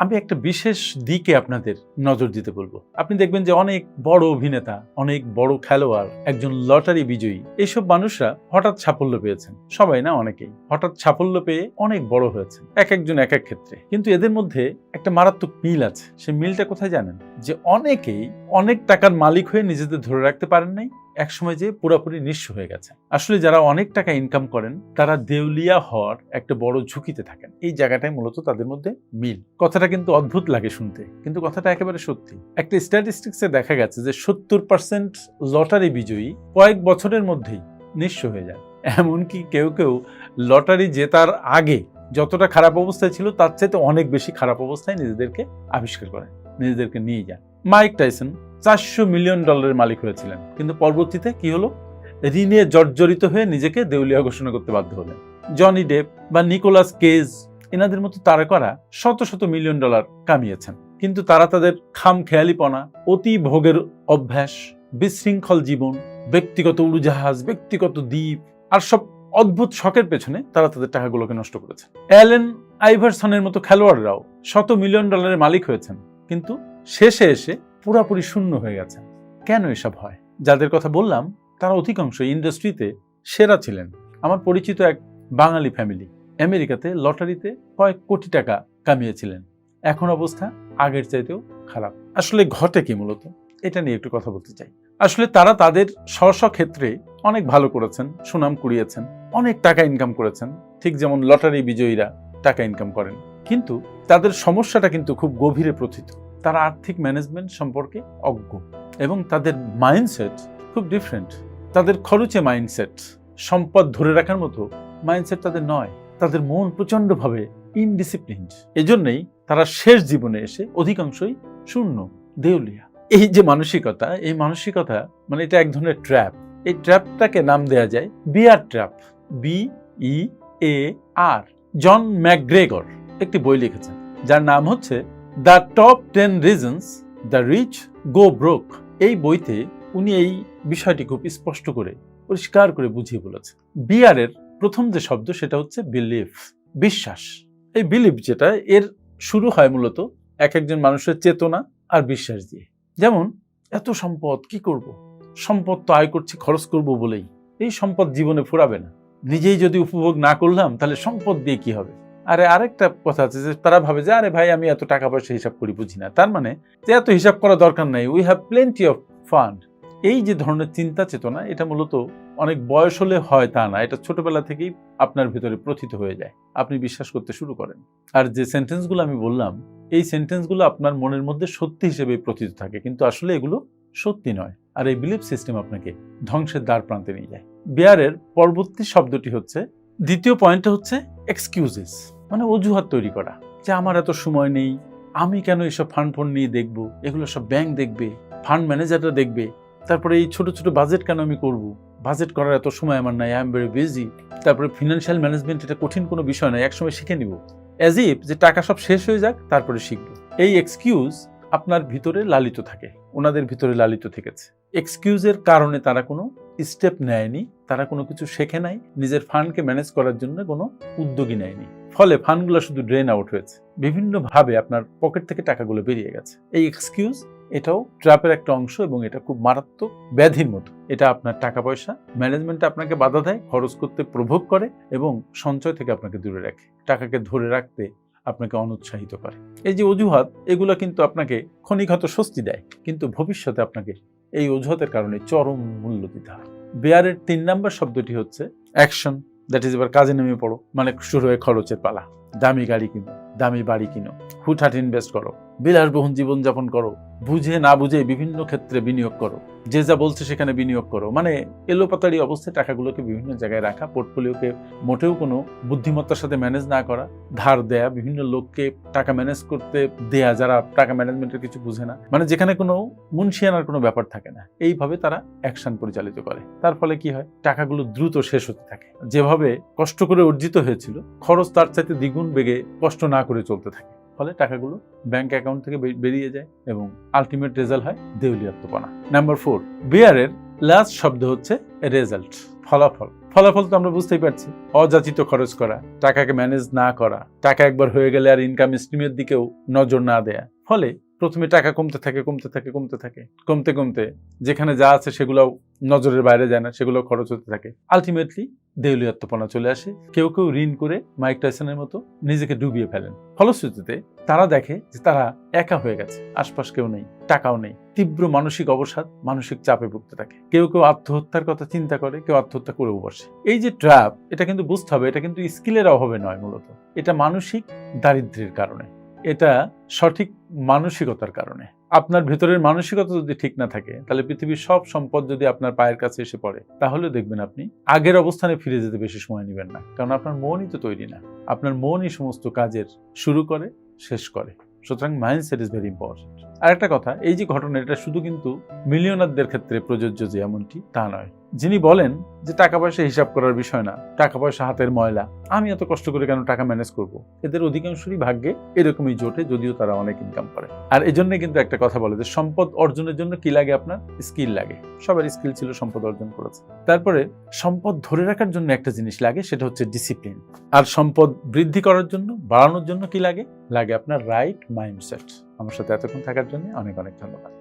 আমি একটা বিশেষ দিকে আপনাদের নজর দিতে বলবো। আপনি দেখবেন যে অনেক বড় অভিনেতা, অনেক বড় খেলোয়াড়, একজন লটারি বিজয়ী, এইসব মানুষরা হঠাৎ সাফল্য পেয়েছেন। সবাই না, অনেকেই হঠাৎ সাফল্য পেয়ে অনেক বড় হয়েছে, এক একজন এক এক ক্ষেত্রে। কিন্তু এদের মধ্যে একটা মারাত্মক মিল আছে। সেই মিলটা কোথায় জানেন? যে অনেকেই অনেক টাকার মালিক হয়ে নিজেদের ধরে রাখতে পারেন নাই, একসময় যে পুরোপুরি নিঃস্ব হয়ে গেছে। আসলে যারা অনেক টাকা ইনকাম করেন তারা দেউলিয়া হওয়ার একটা বড় ঝুঁকিতে থাকেন। এই জায়গাটাই মূলত তাদের মধ্যে মিল। কথাটা কিন্তু অদ্ভুত লাগে শুনতে, কিন্তু কথাটা একেবারে সত্যি। একটা স্ট্যাটিস্টিক্সে দেখা গেছে যে 70% লটারি বিজয়ী কয়েক বছরের মধ্যেই নিঃস্ব হয়ে যায়। এমনকি কেউ কেউ লটারি জেতার আগে যতটা খারাপ অবস্থায় ছিল তার চাইতে অনেক বেশি খারাপ অবস্থায় নিজেদেরকে আবিষ্কার করেন, নিজেদেরকে নিয়ে যান। মাইক টাইসন $400 মিলিয়ন মালিক হয়েছিলেন, কিন্তু পরবর্তীতে কি হলো? ঋণে জর্জরিত হয়ে নিজেকে দেউলিয়া ঘোষণা করতে বাধ্য হলেন। জনি ডেপ বা নিকোলাস কেজ, এনাদের মতো তারকারা শত শত মিলিয়ন ডলার কামিয়েছেন, কিন্তু তারা তাদের খামখেয়ালিপনা, অতি ভোগের অভ্যাস, বিশৃঙ্খল জীবন, ব্যক্তিগত উড়োজাহাজ, ব্যক্তিগত দ্বীপ আর সব অদ্ভুত শখের পেছনে তারা তাদের টাকাগুলোকে নষ্ট করেছে। অ্যালেন আইভারসনের মতো খেলোয়াড়রাও শত মিলিয়ন ডলারের মালিক হয়েছেন, কিন্তু শেষে এসে পুরাপুরি শূন্য হয়ে গেছে। কেন এসব হয়? যাদের কথা বললাম তারা অধিকাংশ ইন্ডাস্ট্রিতে সেরা ছিলেন। আমার পরিচিত এক বাঙালি ফ্যামিলি আমেরিকাতে লটারিতে কয়েক কোটি টাকা কামিয়েছিলেন, এখন অবস্থা আগের চাইতেও খারাপ। আসলে ঘটে কি মূলত? এটা নিয়ে একটু কথা বলতে চাই। আসলে তারা তাদের স্ব ক্ষেত্রে অনেক ভালো করেছেন, সুনাম কুড়িয়েছেন, অনেক টাকা ইনকাম করেছেন, ঠিক যেমন লটারি বিজয়ীরা টাকা ইনকাম করেন। কিন্তু তাদের সমস্যাটা কিন্তু খুব গভীরে প্রথিত। তারা আর্থিক ম্যানেজমেন্ট সম্পর্কে অজ্ঞ এবং তাদের মাইন্ডসেট খুব ডিফারেন্ট। তাদের খরচে মাইন্ডসেট, সম্পদ ধরে রাখার মতো মাইন্ডসেট তাদের নয়। তাদের মন প্রচন্ডভাবে ইনডিসিপ্লিনড। এজন্যই তারা শেষ জীবনে এসে অধিকাংশই শূন্য, দেউলিয়া। এই যে মানসিকতা, এই মানসিকতা মানে এটা এক ধরনের ট্র্যাপ। এই ট্র্যাপটাকে নাম দেয়া যায় bear trap, BEAR। John McGregor একটি বই লিখেছেন যার নাম হচ্ছে the top 10 reasons the rich go broke. এই বইতে উনি এই বিষয়টি খুব স্পষ্ট করে, পরিষ্কার করে বুঝিয়ে বলেছেন। বিয়ারের প্রথম যে শব্দ সেটা হচ্ছে বিলিফ, বিশ্বাস। এই বিলিফ যেটা, এর শুরু হয় মূলত এক একজন মানুষের চেতনা আর বিশ্বাস দিয়ে। যেমন, এত সম্পদ কি করব? সম্পদ তো আয় করছি খরচ করব বলেই। এই সম্পদ জীবনে ফুরাবে না, নিজেই যদি উপভোগ না করলাম তাহলে সম্পদ দিয়ে কি হবে? আরে আরেকটা কথা আছে যে তারা ভাবে যে আরে ভাই আমি এত টাকা পয়সা হিসাব করি, বুঝি না, তার মানে যে এত হিসাব করা দরকার নাই, we have plenty of fund. এই যে ধরনের চিন্তা চেতনা, এটা মূলত অনেক বয়স হলে হয় তা না, এটা ছোটবেলা থেকেই আপনার ভিতরে প্রথিত হয়ে যায়, আপনি বিশ্বাস করতে শুরু করেন। আর যে সেন্টেন্সগুলো আমি বললাম, এই সেন্টেন্সগুলো আপনার মনের মধ্যে সত্যি হিসেবে প্রথিত থাকে, কিন্তু আসলে এগুলো সত্যি নয়। আর এই বিলিফ সিস্টেম আপনাকে ধ্বংসের দ্বার প্রান্তে নিয়ে যায়। বিয়ারের পরবর্তী শব্দটি হচ্ছে, দ্বিতীয় পয়েন্টটা হচ্ছে এক্সকিউজেস, মানে অজুহাত তৈরি করা, যে আমার এত সময় নেই, আমি কেন এসব ফান্ড নিয়ে দেখবো, এগুলো সব ব্যাংক দেখবে, ফান্ড ম্যানেজাররা দেখবে, তারপরে এই ছোট ছোট বাজেট কেন আমি করব, বাজেট করার এত সময় আমার নাই, আই এম ভেরি বিজি। তারপরে ফিনান্সিয়াল ম্যানেজমেন্ট এটা কঠিন কোনো বিষয় নয়, একসময় শিখে নিব, অ্যাজ ইফ যে টাকা সব শেষ হয়ে যাক তারপরে শিখবো। এই এক্সকিউজ আপনার ভিতরে লালিত থাকে, ওনাদের ভিতরে লালিত থেকেছে। এক্সকিউজের কারণে তারা কোনো স্টেপ নেয়নি, তারা কোনো কিছু শেখে নাই, নিজের ফান্ডকে ম্যানেজ করার জন্য কোনো উদ্যোগী নেয়নি। ফলে ফান্ডগুলো শুধু ড্রেন আউট হয়েছে, বিভিন্নভাবে আপনার পকেট থেকে টাকাগুলো বেরিয়ে গেছে। এই এক্সকিউজ এটাও ট্র্যাপের একটা অংশ এবং এটা খুব মারাত্মক ব্যাধির মতো। এটা আপনার টাকা পয়সা ম্যানেজমেন্টে আপনাকে বাধা দেয়, খরচ করতে প্রভোগ করে এবং সঞ্চয় থেকে আপনাকে দূরে রাখে, টাকাকে ধরে রাখতে আপনাকে অনুৎসাহিত করে। এই যে অজুহাত, এগুলো কিন্তু আপনাকে ক্ষণিকত স্বস্তি দেয়, কিন্তু ভবিষ্যতে আপনাকে এই অজুহাতের কারণে চরম মূল্য দিতে হয়। বিয়ারের 3 নম্বর শব্দটি হচ্ছে অ্যাকশন। দ্যাট ইজ, এবার কাজে নেমে পড়ো, মানে শুরু হয়ে খরচের পালা। দামি গাড়ি কিনো, দামি বাড়ি কিনো, হুটহাট ইনভেস্ট করো, বিলাসবহুল জীবনযাপন করো, বুঝে না বুঝে বিভিন্ন ক্ষেত্রে বিনিয়োগ করো, যে যা বলছে সেখানে বিনিয়োগ করো, মানে এলোপাতাড়ি অবস্থায় টাকাগুলোকে বিভিন্ন জায়গায় রাখা, পোর্টফোলিওকে মোটেও কোনো বুদ্ধিমত্তার সাথে ম্যানেজ না করা, ধার দেয়া, বিভিন্ন লোককে টাকা ম্যানেজ করতে দেয়া যারা টাকা ম্যানেজমেন্টের কিছু বুঝে না, মানে যেখানে কোনো মুনশিয়ানার কোনো ব্যাপার থাকে না। এইভাবে তারা অ্যাকশন পরিচালিত করে। তার ফলে কি হয়? টাকাগুলো দ্রুত শেষ হতে থাকে। যেভাবে কষ্ট করে অর্জিত হয়েছিল, খরচ তার চাইতে দ্বিগুণ বেগে কষ্ট না করে চলতে থাকে। ফলে টাকাগুলো ব্যাংক অ্যাকাউন্ট থেকে বেরিয়ে যায় এবং আলটিমেট রেজাল্ট হয় দেউলিয়াত্মপনা। নাম্বার 4, বিয়ারের লাস্ট শব্দ হচ্ছে রেজাল্ট, ফলাফল। ফলাফল তো আমরা বুঝতেই পারছি, অযাচিত খরচ করা, টাকাকে ম্যানেজ না করা, টাকা একবার হয়ে গেলে আর ইনকাম স্ট্রিমের দিকেও নজর না দেয়া, ফলে প্রথমে টাকা কমতে কমতে যেখানে যা আছে সেগুলো নজরের বাইরে যায় না, সেগুলো খরচ হতে থাকে। আলটিমেটলি দেউলিয়াত্মপনা চলে আসে। কেউ কেউ ঋণ করে মাইক টাইসনের মতো নিজেকে ডুবিয়ে ফেলেন। ফলশ্রুতিতে তারা দেখে যে তারা একা হয়ে গেছে, আশপাশ কেউ নেই, টাকাও নেই, তীব্র মানসিক অবসাদ, মানসিক চাপে ভুগতে থাকে। কেউ কেউ আত্মহত্যার কথা চিন্তা করে, কেউ আত্মহত্যা করেও বসে। এই যে ট্র্যাপ, এটা কিন্তু বুঝতে হবে, এটা কিন্তু স্কিলের অভাবে নয়, মূলত এটা মানসিক দারিদ্র্যের কারণে, এটা সঠিক মানসিকতার কারণে। আপনার ভেতরের মানসিকতা যদি ঠিক না থাকে, তাহলে পৃথিবীর সব সম্পদ যদি আপনার পায়ের কাছে এসে পড়ে, তাহলে দেখবেন আপনি আগের অবস্থানে ফিরে যেতে বেশি সময় নেবেন না, কারণ আপনার মনই তো তৈরি না। আপনার মনই সমস্ত কাজের শুরু করে, শেষ করে। সুতরাং মাইন্ডসেট ইজ ভেরি ইম্পর্টেন্ট। আর একটা কথা, এই যে ঘটনা, এটা শুধু কিন্তু মিলিয়নারদের ক্ষেত্রে প্রযোজ্য যে এমনটি, তা নয়। যিনি বলেন যে টাকা পয়সা হিসাব করার বিষয় না, টাকা পয়সা হাতের ময়লা, আমি এত কষ্ট করে কেন টাকা ম্যানেজ করব, এদের অধিকাংশই ভাগ্যে এরকমই জোটে, যদিও তারা অনেক ইনকাম করে। আর এই জন্য কিন্তু একটা কথা বলে যে সম্পদ অর্জনের জন্য কি লাগে, আপনার স্কিল লাগে। সবার স্কিল ছিল, সম্পদ অর্জন করেছে। তারপরে সম্পদ ধরে রাখার জন্য একটা জিনিস লাগে, সেটা হচ্ছে ডিসিপ্লিন। আর সম্পদ বৃদ্ধি করার জন্য, বাড়ানোর জন্য কি লাগে? লাগে আপনার রাইট মাইন্ডসেট। আমার সাথে এতক্ষণ থাকার জন্য অনেক অনেক ধন্যবাদ।